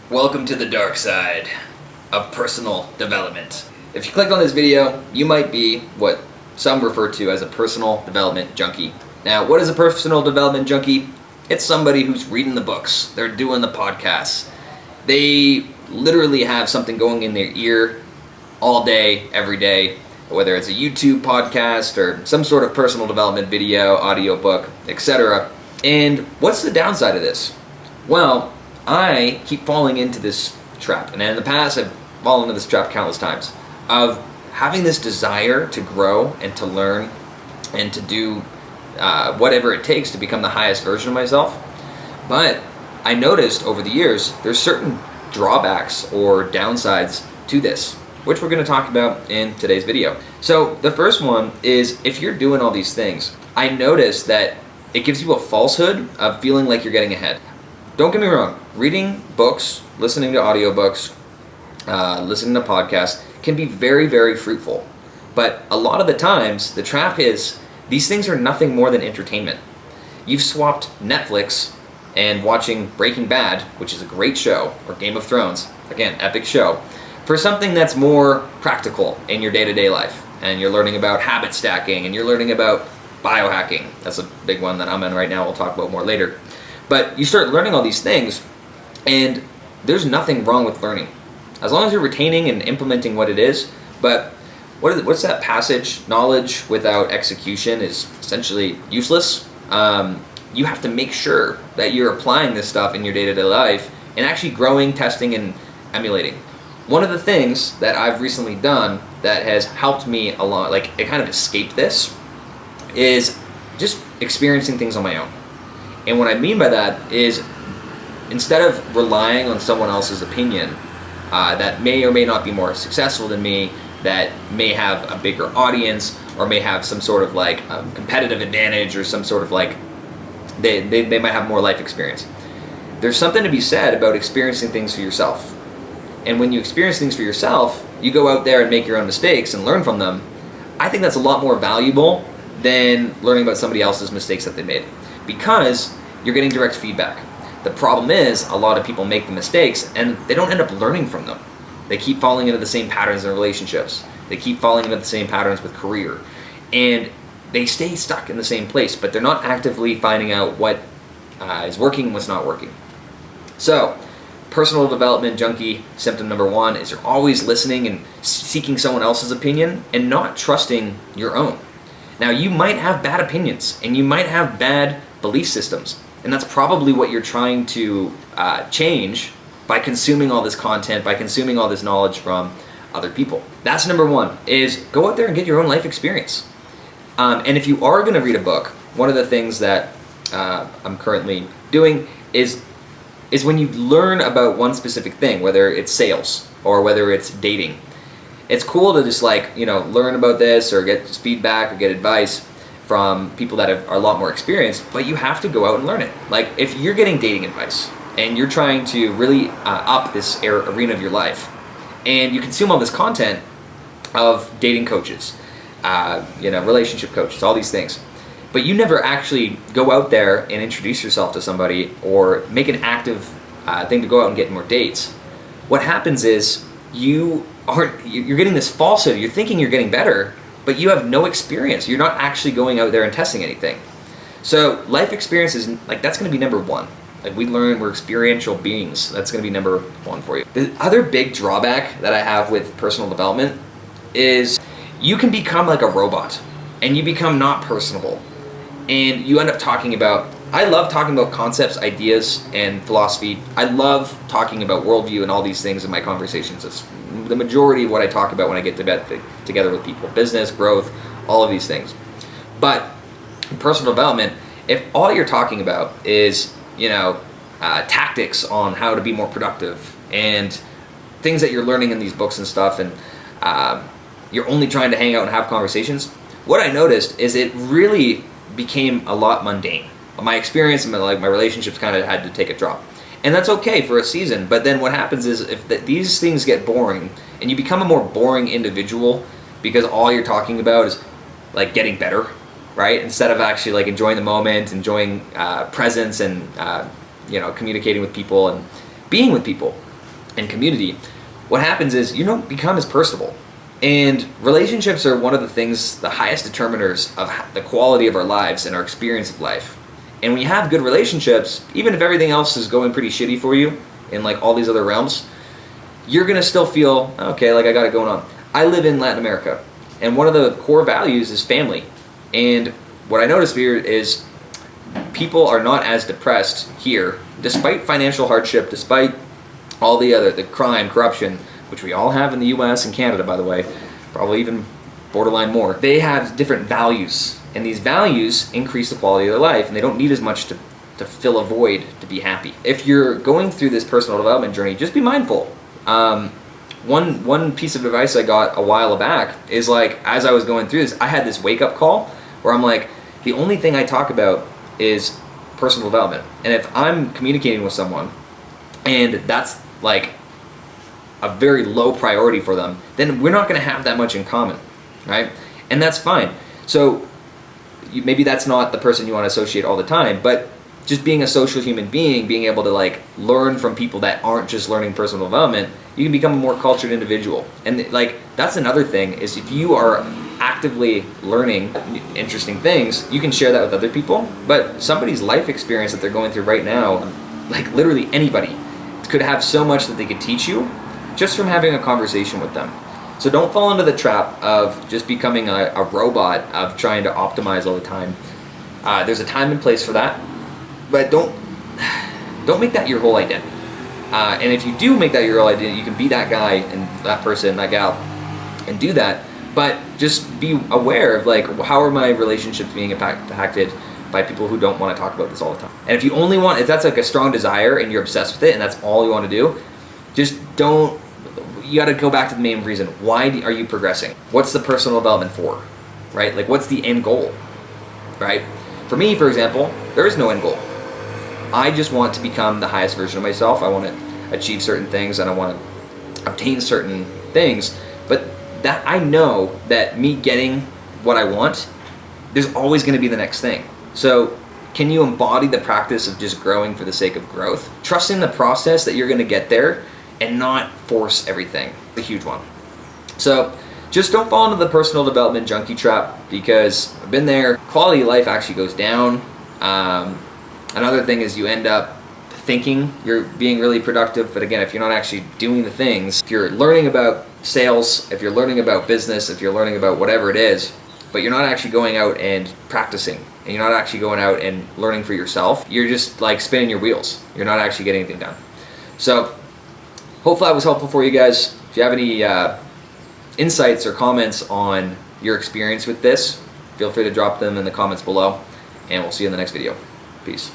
Welcome to the dark side of personal development. If you clicked on this video, you might be what some refer to as a personal development junkie. Now, what is a personal development junkie? It's somebody who's reading the books, they're doing the podcasts. They literally have something going in their ear all day, every day, whether it's a YouTube podcast or some sort of personal development video, audiobook, etc. And what's the downside of this? Well, I keep falling into this trap, and in the past I've fallen into this trap countless times, of having this desire to grow and to learn and to do whatever it takes to become the highest version of myself. But I noticed over the years there's certain drawbacks or downsides to this, which we're going to talk about in today's video. So the first one is, if you're doing all these things, I noticed that it gives you a falsehood of feeling like you're getting ahead. Don't get me wrong, reading books, listening to audiobooks, listening to podcasts can be very, very fruitful. But a lot of the times, the trap is these things are nothing more than entertainment. You've swapped Netflix and watching Breaking Bad, which is a great show, or Game of Thrones, again, epic show, for something that's more practical in your day-to-day life. And you're learning about habit stacking, and you're learning about biohacking. That's a big one that I'm in right now, we'll talk about more later. But you start learning all these things, and there's nothing wrong with learning, as long as you're retaining and implementing what it is. But what's that passage? Knowledge without execution is essentially useless. You have to make sure that you're applying this stuff in your day-to-day life and actually growing, testing, and emulating. One of the things that I've recently done that has helped me a lot, like it kind of escaped this, is just experiencing things on my own. And what I mean by that is, instead of relying on someone else's opinion that may or may not be more successful than me, that may have a bigger audience, or may have some sort of like competitive advantage, or some sort of like they might have more life experience. There's something to be said about experiencing things for yourself. And when you experience things for yourself, you go out there and make your own mistakes and learn from them. I think that's a lot more valuable than learning about somebody else's mistakes that they made, because you're getting direct feedback. The problem is, a lot of people make the mistakes and they don't end up learning from them. They keep falling into the same patterns in relationships. They keep falling into the same patterns with career. And they stay stuck in the same place, but they're not actively finding out what is working and what's not working. So, personal development junkie symptom number one is you're always listening and seeking someone else's opinion and not trusting your own. Now, you might have bad opinions and you might have bad belief systems, and that's probably what you're trying to change by consuming all this content, by consuming all this knowledge from other people. That's number one, is go out there and get your own life experience. And if you are going to read a book, one of the things that I'm currently doing is when you learn about one specific thing, whether it's sales or whether it's dating, it's cool to just learn about this or get feedback or get advice from people that are a lot more experienced, but you have to go out and learn it. Like, if you're getting dating advice and you're trying to really up this arena of your life, and you consume all this content of dating coaches, relationship coaches, all these things, but you never actually go out there and introduce yourself to somebody or make an active thing to go out and get more dates, what happens is you're getting this falsehood. You're thinking you're getting better, but you have no experience. You're not actually going out there and testing anything. So life experience is that's going to be number one. Like, we learn, we're experiential beings. That's going to be number one for you. The other big drawback that I have with personal development is you can become like a robot and you become not personable. And you end up talking about, I love talking about concepts, ideas, and philosophy. I love talking about worldview and all these things in my conversations. It's the majority of what I talk about when I get together with people. Business, growth, all of these things. But in personal development, if all you're talking about is tactics on how to be more productive and things that you're learning in these books and stuff, and you're only trying to hang out and have conversations, what I noticed is it really became a lot mundane. My experience and my relationships kind of had to take a drop. And that's okay for a season, but then what happens is if these things get boring and you become a more boring individual because all you're talking about is like getting better, right? Instead of actually like enjoying the moment, enjoying presence and communicating with people and being with people. and community, what happens is you don't become as personable. And relationships are one of the things, the highest determiners of the quality of our lives and our experience of life. And when you have good relationships, even if everything else is going pretty shitty for you in like all these other realms, you're gonna still feel, okay, like I got it going on. I live in Latin America, and one of the core values is family. And what I noticed here is people are not as depressed here, despite financial hardship, despite all the crime, corruption, which we all have in the US and Canada, by the way, probably even borderline more. They have different values, and these values increase the quality of their life, and they don't need as much to fill a void to be happy. If you're going through this personal development journey, just be mindful. One piece of advice I got a while back is like, as I was going through this, I had this wake-up call where I'm like, the only thing I talk about is personal development. And if I'm communicating with someone and that's like a very low priority for them, then we're not going to have that much in common, right? And that's fine. So maybe that's not the person you want to associate all the time, but just being a social human being, being able to like learn from people that aren't just learning personal development, you can become a more cultured individual. And like that's another thing, is if you are actively learning interesting things, you can share that with other people. But somebody's life experience that they're going through right now, like literally anybody could have so much that they could teach you just from having a conversation with them. So don't fall into the trap of just becoming a robot of trying to optimize all the time. There's a time and place for that, but don't make that your whole identity. And if you do make that your whole identity, you can be that guy and that person, that gal, and do that. But just be aware of like, how are my relationships being impacted by people who don't want to talk about this all the time. And if you only want, if that's like a strong desire and you're obsessed with it and that's all you want to do, just don't. You got to go back to the main reason. Why are you progressing? What's the personal development for, right? Like, what's the end goal, right? For me, for example, there is no end goal. I just want to become the highest version of myself. I want to achieve certain things and I want to obtain certain things. But that I know that me getting what I want, there's always going to be the next thing. So can you embody the practice of just growing for the sake of growth? Trusting the process that you're going to get there and not force everything. It's a huge one. So just don't fall into the personal development junkie trap, because I've been there. Quality of life actually goes down. Another thing is you end up thinking you're being really productive, but again, if you're not actually doing the things, if you're learning about sales, if you're learning about business, if you're learning about whatever it is, but you're not actually going out and practicing, and you're not actually going out and learning for yourself, you're just like spinning your wheels. You're not actually getting anything done. So hopefully that was helpful for you guys. If you have any insights or comments on your experience with this, feel free to drop them in the comments below, and we'll see you in the next video. Peace.